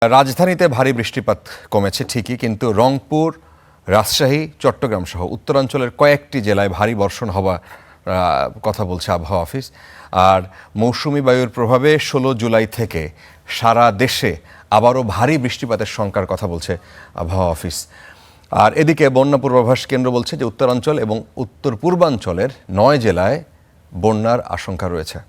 রাজধানীতে ভারী বৃষ্টিপাত কমেছে ঠিকই, কিন্তু রংপুর, রাজশাহী, চট্টগ্রাম সহ উত্তরাঞ্চলের কয়েকটি জেলায় ভারী বর্ষণ হওয়ার কথা বলছে আবহাওয়া অফিস। আর মৌসুমি বায়ুর প্রভাবে 16 জুলাই থেকে সারা দেশে আবারও ভারী বৃষ্টিপাতের শঙ্কার কথা বলছে আবহাওয়া অফিস। আর এদিকে বন্যা পূর্বাভাস কেন্দ্র বলছে যে উত্তরাঞ্চল এবং উত্তর পূর্বাঞ্চলের 9 জেলায় বন্যার আশঙ্কা রয়েছে।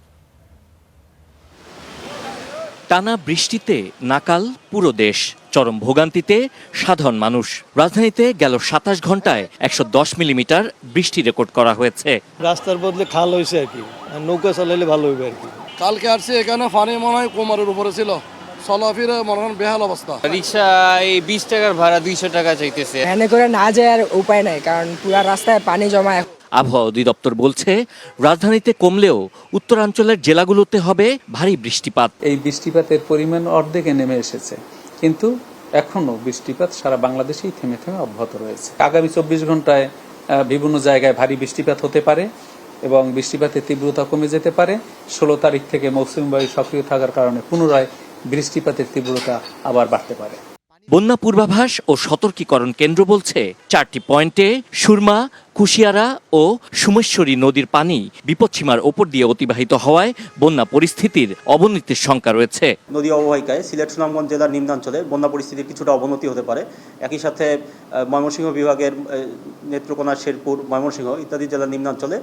টানা বৃষ্টিতে নাকাল পুরো দেশ, চরম ভোগান্তিতে সাধারণ মানুষ। রাজধানীতে গেল 27 ঘন্টায় 110 মিলিমিটার বৃষ্টি রেকর্ড করা হয়েছে। রাস্তার বদলে খাল হয়েছে আর কি, নৌকা চালাইলে ভালো হইবে আর কি। কালকে আসছে এখানে পানি মনে হয় কোমরের উপরে ছিল, চলাফেরা মনে হয় বেহাল অবস্থা। রিক্সায় 20 টাকার ভাড়া 200 টাকা চাইতেছে। এনে করে না যায় আর উপায় নাই, কারণ পুরো রাস্তায় পানি জমায়। আবহাওয়া অধিদপ্তর বলছে রাজধানীতে কমলেও উত্তরাঞ্চলের জেলাগুলোতে হবে ভারী বৃষ্টিপাত। এই বৃষ্টিপাতের পরিমাণ অর্ধেকে নেমে এসেছে, কিন্তু এখনো বৃষ্টিপাত সারা বাংলাদেশেই থেমে থেমে অব্যাহত রয়েছে। আগামী 24 ঘন্টায় বিভিন্ন জায়গায় ভারী বৃষ্টিপাত হতে পারে এবং বৃষ্টিপাতের তীব্রতা কমে যেতে পারে। 16 তারিখ থেকে মৌসুমী বায়ু সক্রিয় থাকার কারণে পুনরায় বৃষ্টিপাতের তীব্রতা আবার বাড়তে পারে। বন্যা পূর্বাভাস ও সতর্কীকরণ কেন্দ্র বলছে 4টি পয়েন্টে সুরমা, কুশিয়ারা ও সুমেশ্বরী নদীর পানি বিপদসীমার ওপর দিয়ে অতিবাহিত হওয়ায় বন্যা পরিস্থিতির অবনতির শঙ্কা রয়েছে। নদী অববাহিকায় সিলেট সুনামগঞ্জ জেলার নিম্নাঞ্চলে বন্যা পরিস্থিতির কিছুটা অবনতি হতে পারে। একই সাথে ময়মনসিংহ বিভাগের নেত্রকোনা, শেরপুর, ময়মনসিংহ ইত্যাদি জেলার নিম্নাঞ্চলে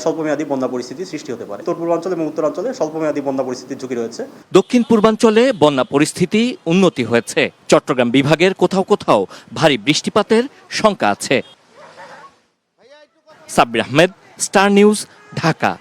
স্বল্পমেয়াদী বন্যা পরিস্থিতি সৃষ্টি হতে পারে। উত্তর পূর্বাঞ্চল এবং উত্তরাঞ্চলে স্বল্পমেয়াদী বন্যা পরিস্থিতির ঝুঁকি রয়েছে। দক্ষিণ পূর্বাঞ্চলে বন্যা পরিস্থিতি উন্নতি হয়েছে। চট্টগ্রাম বিভাগের কোথাও কোথাও ভারী বৃষ্টিপাতের শঙ্কা আছে। Sabbir Ahmed, star news, Dhaka.